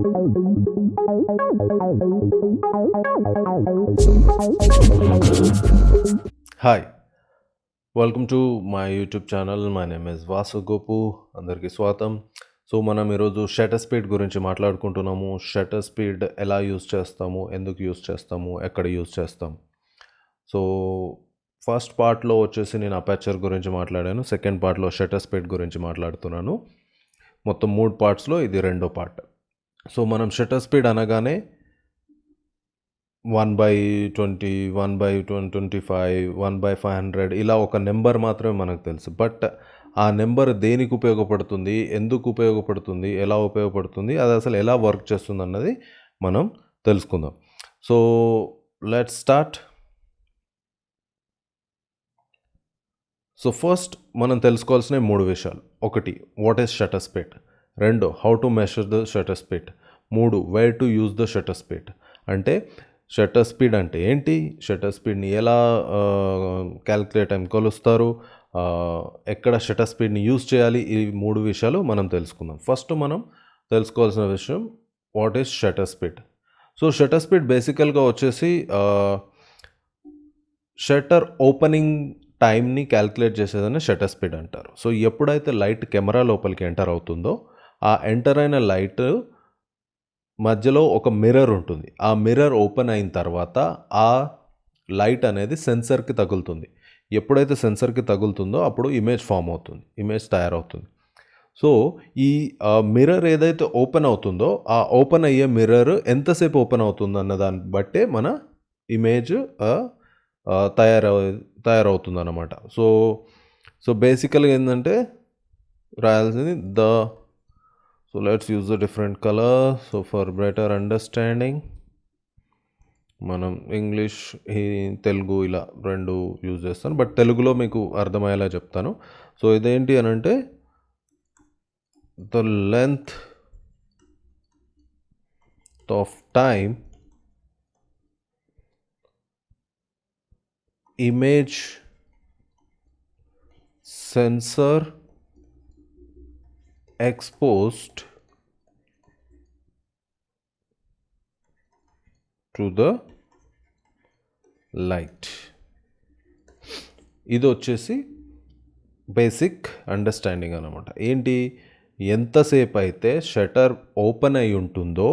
Hi, welcome to my YouTube channel. My name is Vasu Gopu. అందరికీ స్వాగతం. So మనం ఈరోజు షటర్ స్పీడ్ గురించి మాట్లాడుకుంటున్నాము. షటర్ స్పీడ్ ఎలా యూజ్ చేస్తాము, ఎందుకు యూజ్ చేస్తాము, ఎక్కడ యూజ్ చేస్తాం. సో ఫస్ట్ పార్ట్లో వచ్చేసి నేను అపర్చర్ గురించి మాట్లాడాను. సెకండ్ పార్ట్లో షటర్ స్పీడ్ గురించి మాట్లాడుతున్నాను. మొత్తం 3 పార్ట్స్లో ఇది రెండో పార్ట్. సో మనం షటర్ స్పీడ్ అనగానే 1/20, 1/125, 1/500 ఇలా ఒక నెంబర్ మాత్రమే మనకు తెలుసు. బట్ ఆ నెంబర్ దేనికి ఉపయోగపడుతుంది, ఎందుకు ఉపయోగపడుతుంది, ఎలా ఉపయోగపడుతుంది, అది అసలు ఎలా వర్క్ చేస్తుంది అన్నది మనం తెలుసుకుందాం. So let's start. So first మనం తెలుసుకోవాల్సిన 3 విషయాలు. 1, what is shutter speed. 2, how to measure the shutter speed. 3, where to use the shutter speed. అంటే షటర్ స్పీడ్ అంటే ఏంటి, షటర్ స్పీడ్ని ఎలా క్యాల్కులేట్ అని కొలుస్తారు, ఎక్కడ షటర్ స్పీడ్ని యూజ్ చేయాలి, ఈ 3 విషయాలు మనం తెలుసుకుందాం. ఫస్ట్ మనం తెలుసుకోవాల్సిన విషయం what is shutter speed. So shutter speed బేసికల్గా వచ్చేసి షటర్ ఓపెనింగ్ టైంని క్యాల్కులేట్ చేసేదని షటర్ స్పీడ్ అంటారు. సో ఎప్పుడైతే లైట్ కెమెరా లోపలికి ఎంటర్ అవుతుందో ఆ ఎంటర్ అయిన లైట్ మధ్యలో ఒక మిర్రర్ ఉంటుంది. ఆ మిర్రర్ ఓపెన్ అయిన తర్వాత ఆ లైట్ అనేది సెన్సర్కి తగులుతుంది. ఎప్పుడైతే సెన్సర్కి తగులుతుందో అప్పుడు ఇమేజ్ ఫామ్ అవుతుంది, ఇమేజ్ తయారవుతుంది. సో ఈ మిర్రర్ ఏదైతే ఓపెన్ అవుతుందో ఆ ఓపెన్ అయ్యే మిర్రర్ ఎంతసేపు ఓపెన్ అవుతుంది అన్న దాన్ని బట్టే మన ఇమేజ్ తయారవుతుంది అన్నమాట. సో బేసికల్గా ఏంటంటే రాయాల్సింది so let's use the different colour. So for better understanding మనం ఇంగ్లీష్, తెలుగు ఇలా 2 యూజ్ చేస్తాను. బట్ తెలుగులో మీకు అర్థమయ్యేలా చెప్తాను. సో ఇదేంటి అని అంటే the length of time image sensor exposed to the light. ఇది వచ్చేసి బేసిక్ అండర్స్టాండింగ్ అన్నమాట. ఏంటి, ఎంతసేపు అయితే షటర్ ఓపెన్ అయి ఉంటుందో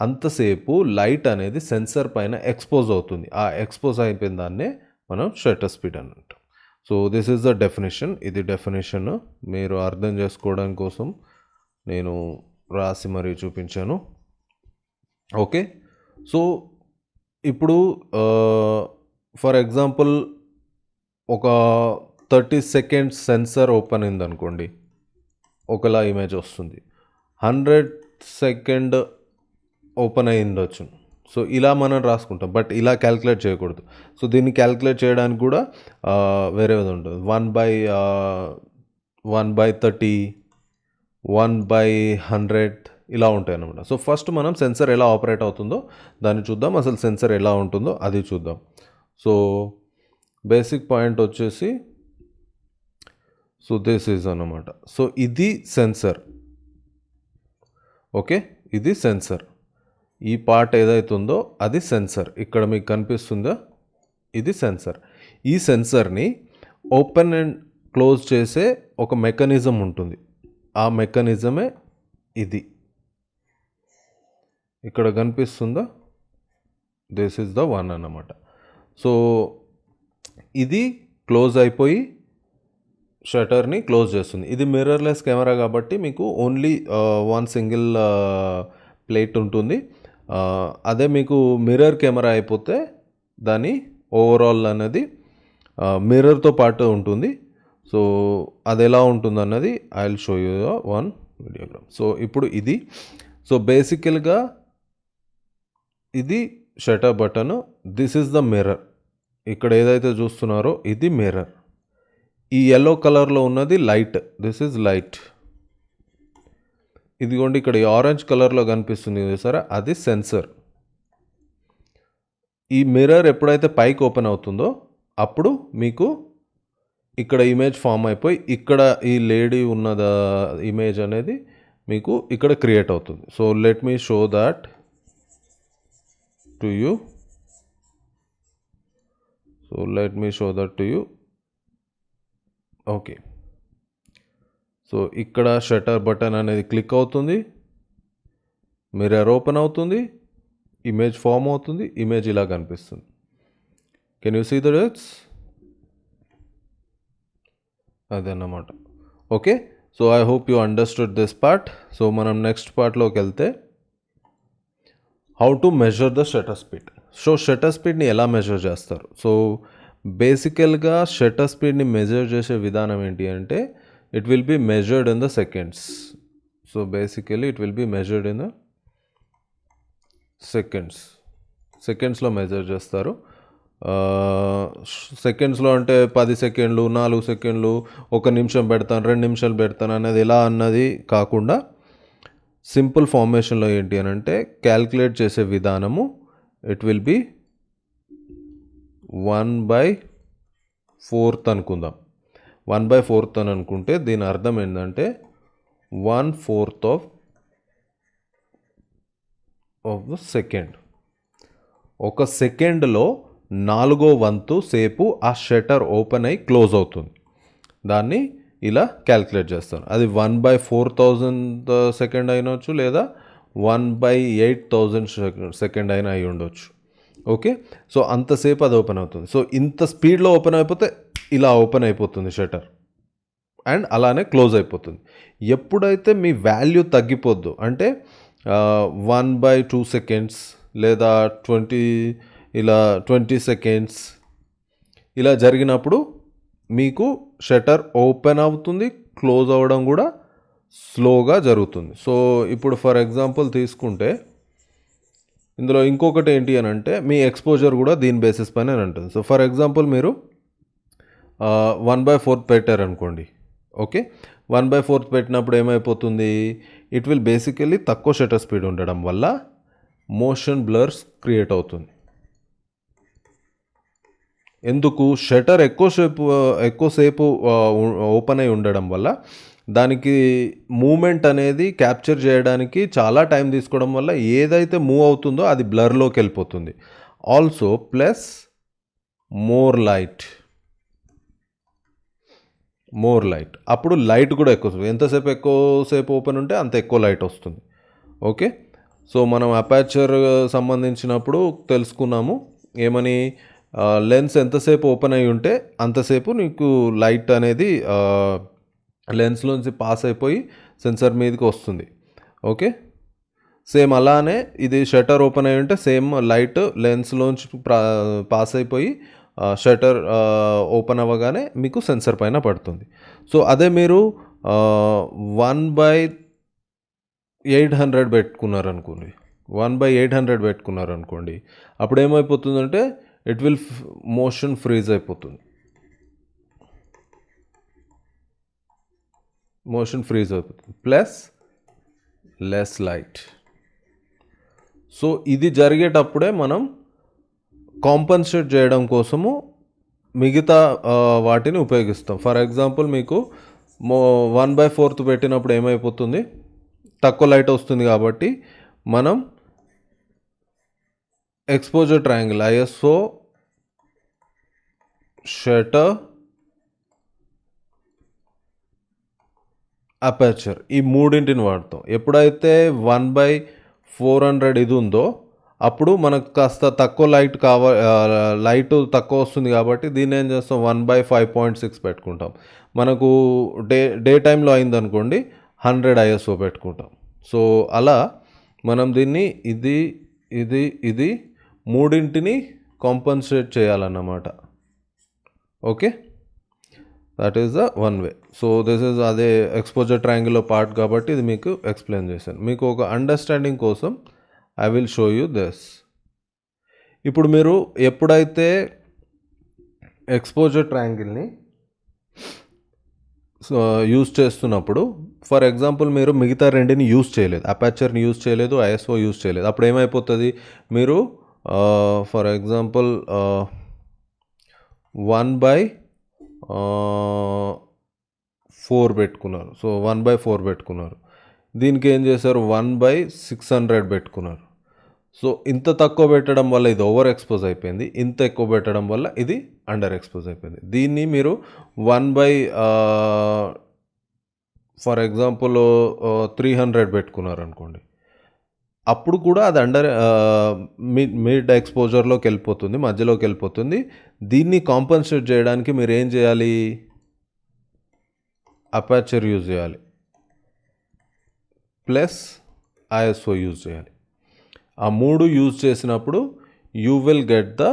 అంతసేపు లైట్ అనేది సెన్సర్ పైన ఎక్స్పోజ్ అవుతుంది. ఆ ఎక్స్పోజ్ అయిపోయిన దాన్నే మనం షటర్ స్పీడ్ అని అంటాం. So this is the definition. ఇది డెఫినేషన్ మీరు అర్థం చేసుకోవడం కోసం నేను రాసి మరీ చూపించాను. ఓకే, సో ఇప్పుడు ఫర్ ఎగ్జాంపుల్ ఒక 30 సెకండ్స్ సెన్సర్ ఓపెన్ అయింది అనుకోండి, ఒకలా ఇమేజ్ వస్తుంది. 100 సెకండ్ ఓపెన్ అయి ఉండొచ్చు. సో ఇలా మనం రాసుకుంటాం. బట్ ఇలా క్యాల్కులేట్ చేయకూడదు. సో దీన్ని క్యాల్కులేట్ చేయడానికి కూడా వేరే విధంగా ఉంటుంది. 1/30, 1/100 ఇలా ఉంటాయి అన్నమాట. సో ఫస్ట్ మనం సెన్సర్ ఎలా ఆపరేట్ అవుతుందో దాన్ని చూద్దాం. అసలు సెన్సర్ ఎలా ఉంటుందో అది చూద్దాం. సో బేసిక్ పాయింట్ వచ్చేసి సో దిస్ ఈజ్ అన్నమాట. సో ఇది సెన్సర్. ఓకే, ఇది సెన్సర్. ఈ పార్ట్ ఏదైతే ఉందో అది సెన్సర్. ఇక్కడ మీకు కనిపిస్తుందో ఇది సెన్సర్. ఈ సెన్సర్ని ఓపెన్ అండ్ క్లోజ్ చేసే ఒక మెకానిజం ఉంటుంది. ఆ మెకానిజమే ఇది. ఇక్కడ కనిపిస్తుందా, దిస్ ఈజ్ ద వన్ అన్నమాట. సో ఇది క్లోజ్ అయిపోయి షటర్ని క్లోజ్ చేస్తుంది. ఇది మిర్రర్లెస్ కెమెరా కాబట్టి మీకు ఓన్లీ 1 సింగిల్ ప్లేట్ ఉంటుంది. అదే మీకు మిర్రర్ కెమెరా అయిపోతే దాని ఓవరాల్ అనేది మిర్రర్తో పాటు ఉంటుంది. సో అది ఎలా ఉంటుంది అన్నది I will show you one videogram. So ఇప్పుడు ఇది. సో బేసికల్గా ఇది shutter button. This is the mirror. ఇక్కడ ఏదైతే చూస్తున్నారో ఇది మిర్రర్. ఈ yellow కలర్లో ఉన్నది లైట్. This is light. ఇదిగోండి ఇక్కడ ఈ ఆరెంజ్ కలర్లో కనిపిస్తుంది చూసారా, అది సెన్సర్. ఈ మిర్రర్ ఎప్పుడైతే పైకి ఓపెన్ అవుతుందో అప్పుడు మీకు ఇక్కడ ఇమేజ్ ఫామ్ అయిపోయి ఇక్కడ ఈ లేడీ ఉన్నద ఇమేజ్ అనేది మీకు ఇక్కడ క్రియేట్ అవుతుంది. So let me show that to you. Okay. So ఇక్కడ షట్టర్ బటన్ అనేది క్లిక్ అవుతుంది, మిర్రర్ ఓపెన్ అవుతుంది, ఇమేజ్ ఫామ్ అవుతుంది, ఇమేజ్ ఇలా కనిపిస్తుంది. Can you see the dates? అదన్నమాట. Okay, so I hope you understood this part. So మనం next పార్ట్లోకి వెళ్తే how to measure the shutter speed. So shutter స్పీడ్ని ఎలా మెజర్ చేస్తారు? సో బేసికల్గా షట్టర్ స్పీడ్ని మెజర్ చేసే విధానం ఏంటి అంటే it will be measured in the seconds. So basically it will be measured in the సెకండ్స్లో మెజర్ చేస్తారు. సెకండ్స్లో అంటే 10 సెకండ్లు, 4 సెకండ్లు, 1 నిమిషం పెడతాను, 2 నిమిషాలు పెడతాను అనేది ఎలా అన్నది కాకుండా సింపుల్ ఫార్మేషన్లో ఏంటి అని అంటే క్యాల్కులేట్ చేసే విధానము ఇట్ విల్ బి 1/4 అనుకుందాం. 1/4 అని అనుకుంటే దీని అర్థం ఏంటంటే 1/4 ఆఫ్ ద సెకండ్. ఒక సెకండ్లో 1/4 సేపు ఆ షట్టర్ ఓపెన్ అయ్యి క్లోజ్ అవుతుంది. దాన్ని ఇలా క్యాల్కులేట్ చేస్తాను. అది 1/4000 సెకండ్ అయినవచ్చు, లేదా 1/8000 సెకండ్ అయినా అయి ఉండొచ్చు. ఓకే, సో అంతసేపు అది ఓపెన్ అవుతుంది. సో ఇంత స్పీడ్లో ఓపెన్ అయిపోతే ఇలా ఓపెన్ అయిపోతుంది షట్టర్ అండ్ అలానే క్లోజ్ అయిపోతుంది. ఎప్పుడైతే మీ వాల్యూ తగ్గిపోద్దు అంటే 1/2 సెకండ్స్ లేదా 20 సెకండ్స్ ఇలా జరిగినప్పుడు మీకు షట్టర్ ఓపెన్ అవుతుంది, క్లోజ్ అవ్వడం కూడా స్లోగా జరుగుతుంది. సో ఇప్పుడు ఫర్ ఎగ్జాంపుల్ తీసుకుంటే ఇందులో ఇంకొకటి ఏంటి అని అంటే మీ ఎక్స్పోజర్ కూడా దీని బేసిస్ పైన ఉంటుంది. సో ఫర్ ఎగ్జాంపుల్ మీరు 1/4 పెట్టారనుకోండి. ఓకే, 1/4 పెట్టినప్పుడు ఏమైపోతుంది, ఇట్ విల్ బేసికలీ తక్కువ షట్టర్ స్పీడ్ ఉండడం వల్ల మోషన్ బ్లర్స్ క్రియేట్ అవుతుంది. ఎందుకు? షట్టర్ ఎక్కువసేపు ఓపెన్ అయి ఉండడం వల్ల దానికి మూమెంట్ అనేది క్యాప్చర్ చేయడానికి చాలా టైం తీసుకోవడం వల్ల ఏదైతే మూవ్ అవుతుందో అది బ్లర్లోకి వెళ్ళిపోతుంది. ఆల్సో ప్లస్ మోర్ లైట్ అప్పుడు లైట్ కూడా ఎక్కువ, ఎక్కువసేపు ఓపెన్ ఉంటే అంత ఎక్కువ లైట్ వస్తుంది. ఓకే, సో మనం అపర్చర్ సంబంధించినప్పుడు తెలుసుకున్నాము ఏమని, లెన్స్ ఎంతసేపు ఓపెన్ అయి ఉంటే అంతసేపు నీకు లైట్ అనేది లెన్స్లోంచి పాస్ అయిపోయి సెన్సర్ మీదకి వస్తుంది. ఓకే, సేమ్ అలానే ఇది షట్టర్ ఓపెన్ అయి ఉంటే సేమ్ లైట్ లెన్స్లోంచి పాస్ అయిపోయి షట్టర్ ఓపెన్ అవ్వగానే మీకు సెన్సర్ పైన పడుతుంది. సో అదే మీరు 1/800 పెట్టుకున్నారనుకోండి, అప్పుడు ఏమైపోతుందంటే ఇట్ విల్ మోషన్ ఫ్రీజ్ అయిపోతుంది. Plus less light. సో ఇది జరిగేటప్పుడే మనం కాంపన్సేట్ చేయడం కోసము మిగతా వాటిని ఉపయోగిస్తాం. ఫర్ ఎగ్జాంపుల్ మీకు 1/4 పెట్టినప్పుడు ఏమైపోతుంది, తక్కువ లైట్ వస్తుంది కాబట్టి మనం exposure triangle, ISO, shutter, aperture ఈ మూడింటిని వాడతాం. ఎప్పుడైతే 1/400 ఇది ఉందో అప్పుడు మనకు కాస్త తక్కువ లైట్ తక్కువ వస్తుంది కాబట్టి దీన్ని ఏం చేస్తాం, 1/5.6 పెట్టుకుంటాం. మనకు డే టైంలో అయిందనుకోండి 100 ఐఎస్ఓ పెట్టుకుంటాం. సో అలా మనం దీన్ని ఇది మూడింటిని కాంపన్సేట్ చేయాలన్నమాట. Okay, that is the one way. So this is అదే ఎక్స్పోజర్ ట్రయాంగిల్లో పార్ట్ కాబట్టి ఇది మీకు ఎక్స్ప్లెయిన్ చేశాను. మీకు ఒక అండర్స్టాండింగ్ కోసం I will show you this. ఇప్పుడు మీరు ఎప్పుడైతే ఎక్స్పోజర్ ట్రయాంగిల్ని యూజ్ చేస్తున్నప్పుడు ఫర్ ఎగ్జాంపుల్ మీరు మిగతా రెండిని యూజ్ చేయలేదు, అపర్చర్ని యూజ్ చేయలేదు, ఐఎస్ఓ యూజ్ చేయలేదు, అప్పుడు ఏమైపోతుంది, మీరు ఫర్ ఎగ్జాంపుల్ 1/4 పెట్టుకున్నారు. సో 1/4 పెట్టుకున్నారు. దీనికి ఏం చేశారు 1/600 పెట్టుకున్నారు. సో ఇంత తక్కువ పెట్టడం వల్ల ఇది ఓవర్ ఎక్స్పోజ్ అయిపోయింది, ఇంత ఎక్కువ పెట్టడం వల్ల ఇది అండర్ ఎక్స్పోజ్ అయిపోయింది. దీన్ని మీరు 1/, ఫర్ ఎగ్జాంపుల్ 300 పెట్టుకున్నారు అనుకోండి, అప్పుడు కూడా అది అండర్ మిడ్ ఎక్స్పోజర్లోకి వెళ్ళిపోతుంది, మధ్యలోకి వెళ్ళిపోతుంది. దీన్ని కాంపన్సేట్ చేయడానికి మీరు ఏం చేయాలి, అపర్చర్ యూజ్ చేయాలి ప్లస్ ఐఎస్ఓ యూజ్ చేయాలి. ఆ మూడు యూజ్ చేసినప్పుడు you will get the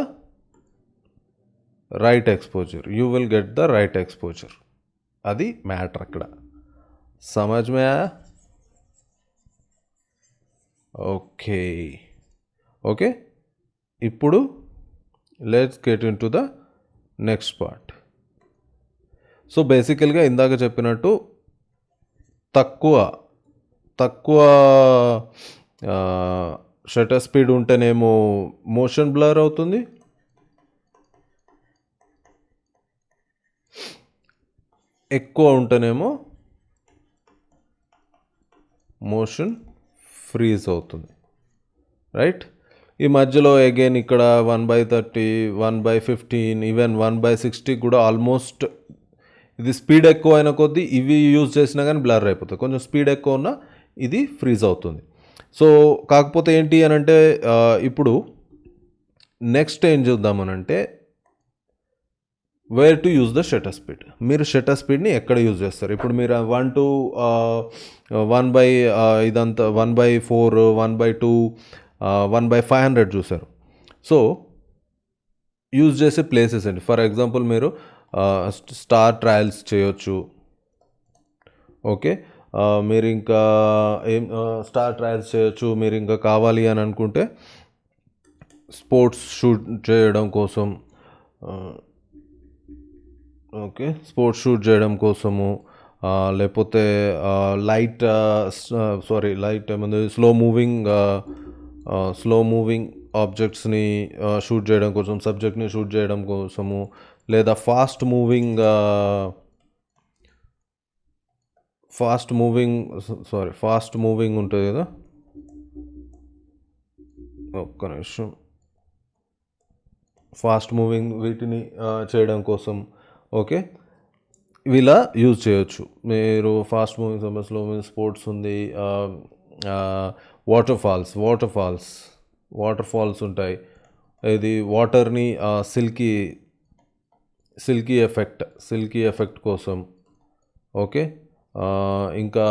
right exposure. అది మ్యాటర్ అక్కడ. సమజ్ మే ఆయా? ఓకే. ఇప్పుడు let's get in to the next part. So బేసికల్గా ఇందాక చెప్పినట్టు తక్కువ షటర్ స్పీడ్ ఉంటేనేమో మోషన్ బ్లర్ అవుతుంది, ఎక్కువ ఉంటేనేమో మోషన్ ఫ్రీజ్ అవుతుంది, రైట్? ఈ మధ్యలో అగైన్ ఇక్కడ 1/30, 1/15, ఈవెన్ 1/60 కూడా ఆల్మోస్ట్ ఇది స్పీడ్ ఎక్కువ అయిన కొద్దీ ఇవి యూజ్ చేసినా కానీ బ్లర్ అయిపోతుంది. కొంచెం స్పీడ్ ఎక్కువ ఉన్నా ఇది ఫ్రీజ్ అవుతుంది. సో కాకపోతే ఏంటి అని అంటే ఇప్పుడు నెక్స్ట్ ఏం చూద్దామనంటే where to use the shutter speed. మీరు షటర్ స్పీడ్ని ఎక్కడ యూజ్ చేస్తారు? ఇప్పుడు మీరు 1 to 1/, ఇదంతా 1/4, 1/2, 1/500 చూసారు. సో యూజ్ చేసే ప్లేసెస్ అండి. ఫర్ ఎగ్జాంపుల్ మీరు స్టార్ ట్రయల్స్ చేయొచ్చు. ఓకే, మీరు ఇంకా స్టార్ ట్రయల్స్ చేయొచ్చు. మీరు ఇంకా కావాలి అని అనుకుంటే స్పోర్ట్స్ షూట్ చేయడం కోసం, స్పోర్ట్స్ షూట్ చేయడం కోసము, లేకపోతే లైట్ ఏమంది స్లో మూవింగ్ ఆబ్జెక్ట్స్ని షూట్ చేయడం కోసం, సబ్జెక్ట్ని షూట్ చేయడం కోసము, లేదా ఫాస్ట్ మూవింగ్ ఉంటుంది కదా, ఒక్క నిమిషం, ఫాస్ట్ మూవింగ్ వీటిని చేయడం కోసం. ఓకే, ఇలా యూజ్ చేయొచ్చు మీరు. Fast moving, slow moving, sports ఉంది, వాటర్ ఫాల్స్ ఉంటాయి. ఇది వాటర్ని సిల్కీ ఎఫెక్ట్ కోసం. ఓకే, ఇంకా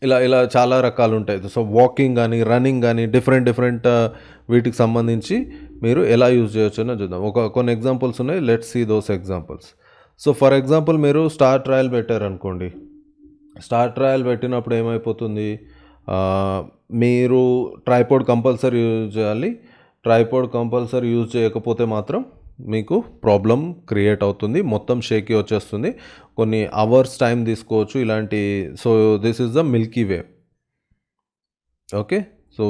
ఇలా చాలా రకాలు ఉంటాయి. సో వాకింగ్ కానీ, రన్నింగ్ కానీ, డిఫరెంట్ వీటికి సంబంధించి మీరు ఎలా యూజ్ చేయొచ్చు అని చూద్దాం. కొన్ని ఎగ్జాంపుల్స్ ఉన్నాయి. Let's see those examples. So for example మీరు స్టార్ ట్రయల్ పెట్టారనుకోండి. స్టార్ ట్రయల్ పెట్టినప్పుడు ఏమైపోతుంది, మీరు ట్రైపాడ్ కంపల్సరీ యూజ్ చేయాలి. ట్రైపాడ్ కంపల్సరీ యూజ్ చేయకపోతే మాత్రం మీకు ప్రాబ్లం క్రియేట్ అవుతుంది, మొత్తం షేకీ వచ్చేస్తుంది, కొన్ని అవర్స్ టైం తీసుకోవచ్చు ఇలాంటి. So this is the Milky way. Okay, so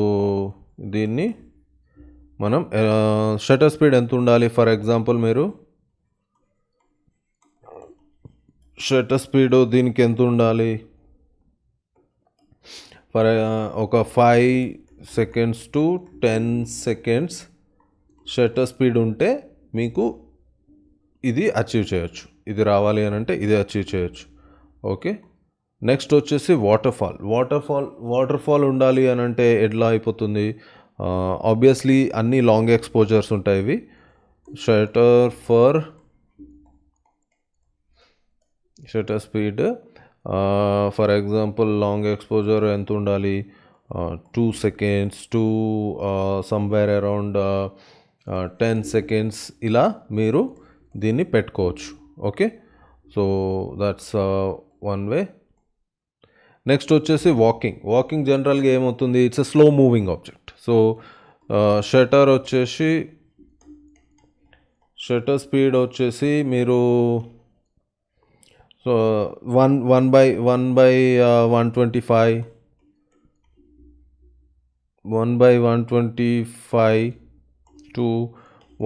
దీన్ని మనం షటర్ స్పీడ్ ఎంత ఉండాలి? ఫర్ ఎగ్జాంపుల్ మీరు షటర్ స్పీడ్ దీనికి ఎంత ఉండాలి? ఫర్ ఒక 5 seconds to 10 seconds shutter speed ఉంటే మీకు ఇది అచీవ్ చేయొచ్చు. ఇది రావాలి అని అంటే ఇది అచీవ్ చేయొచ్చు. ఓకే, నెక్స్ట్ వచ్చేసి వాటర్ ఫాల్ ఉండాలి అని అంటే ఎట్లా అయిపోతుంది? ఆబ్వియస్లీ అన్ని లాంగ్ ఎక్స్పోజర్స్ ఉంటాయి. ఇవి shutter speed for example long exposure ఎంత ఉండాలి? 2 seconds to somewhere around 10 seconds ఇలా మీరు దీన్ని పెట్టుకోవచ్చు. Okay, so that's one way. Next వచ్చేసి వాకింగ్ జనరల్గా ఏమవుతుంది? It's a slow moving object. So shutter speed వచ్చేసి మీరు సో 1/125 to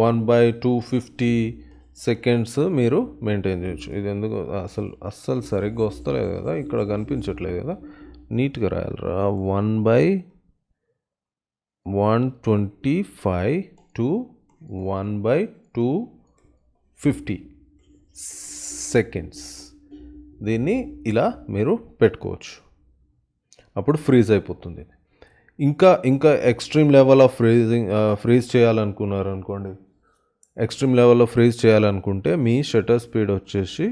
1/250 సెకండ్స్ మీరు మెయింటైన్ చేయొచ్చు. ఇది ఎందుకు అస్సలు సరిగ్గా వస్తలేదు కదా, ఇక్కడ కనిపించట్లేదు కదా. నీట్గా రాయాలరా 1/125 to 1/250 సెకండ్స్. దీన్ని ఇలా మీరు పెట్టుకోవచ్చు, అప్పుడు ఫ్రీజ్ అయిపోతుంది. ఇంకా ఎక్స్ట్రీమ్ లెవెల్ ఆఫ్ ఫ్రీజ్ చేయాలనుకున్నారనుకోండి, ఎక్స్ట్రీమ్ లెవెల్లో ఫ్రీజ్ చేయాలనుకుంటే మీ షట్టర్ స్పీడ్ వచ్చేసి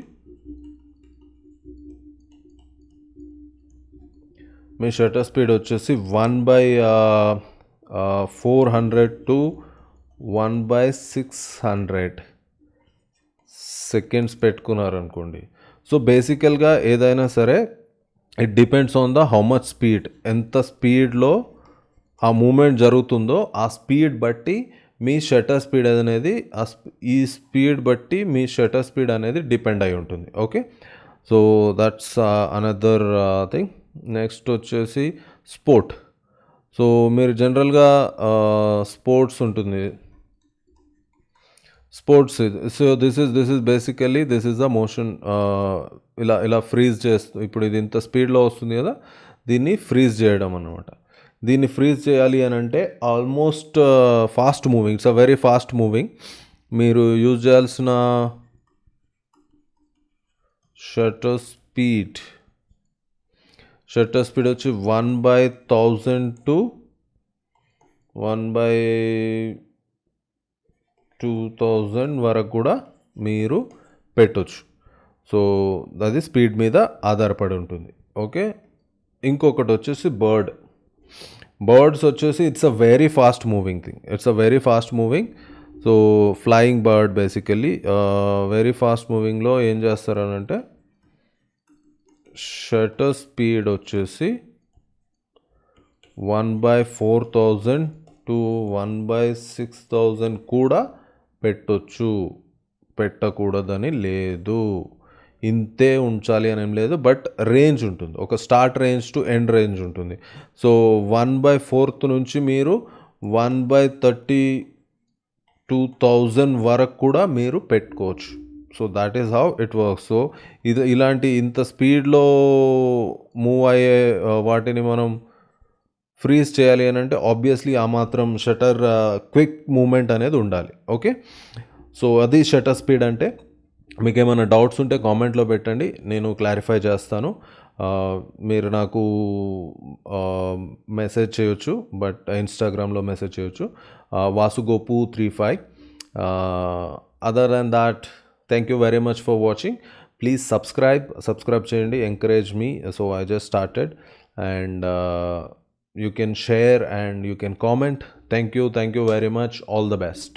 1/400 to 1/600 సెకండ్స్ పెట్టుకున్నారనుకోండి. సో బేసికల్గా ఏదైనా సరే it depends on the how much speed, ఎంత స్పీడ్లో ఆ మూమెంట్ జరుగుతుందో ఆ స్పీడ్ బట్టి మీ షట్టర్ స్పీడ్ అనేది ఈ స్పీడ్ బట్టి మీ షట్టర్ స్పీడ్ అనేది డిపెండ్ అయి ఉంటుంది. Okay, so that's another thing. Next వచ్చేసి స్పోర్ట్. సో మీరు జనరల్గా స్పోర్ట్స్ ఉంటుంది, sports. So this is basically this is the motion. ఇలా ఫ్రీజ్ చేస్తూ, ఇప్పుడు ఇది ఇంత స్పీడ్లో వస్తుంది కదా, దీన్ని ఫ్రీజ్ చేయడం అన్నమాట. దీన్ని ఫ్రీజ్ చేయాలి అని అంటే almost fast moving, it's a very fast moving. మీరు యూజ్ చేయాల్సిన షట్టర్ స్పీడ్ వచ్చి 1/1000 to 1/2000 వరకు కూడా మీరు పెట్టొచ్చు. సో అది స్పీడ్ మీద ఆధారపడి ఉంటుంది. ఓకే, ఇంకొకటి వచ్చేసి బర్డ్స్ వచ్చేసి it's a very fast moving thing. So flying bird basically very fast మూవింగ్లో ఏం చేస్తారనంటే షట్టర్ స్పీడ్ వచ్చేసి 1/4000 to 1/6000 కూడా పెట్టొచ్చు, పెట్టకూడదని లేదు. ఇంతే ఉంచాలి అని ఏం లేదు, బట్ రేంజ్ ఉంటుంది, ఒక start range to end range ఉంటుంది. సో 1/4 నుంచి మీరు 1/32,000 వరకు కూడా మీరు పెట్టుకోవచ్చు. So that is how it works. So ఇంత స్పీడ్లో మూవ్ అయ్యే వాటిని మనం ఫ్రీజ్ చేయాలి అని అంటే ఆబ్వియస్లీ ఆ మాత్రం షట్టర్ క్విక్ మూమెంట్ అనేది ఉండాలి. ఓకే, సో అది షట్టర్ స్పీడ్ అంటే. మీకు ఏమైనా డౌట్స్ ఉంటే కామెంట్లో పెట్టండి, నేను క్లారిఫై చేస్తాను. మీరు నాకు మెసేజ్ చేయొచ్చు, బట్ ఇన్స్టాగ్రామ్లో మెసేజ్ చేయొచ్చు, Vasu Gopu 35. Other than that, thank you very much for watching. Please subscribe చేయండి, encourage me. So I just started, and you can share and you can comment. Thank you very much. All the best.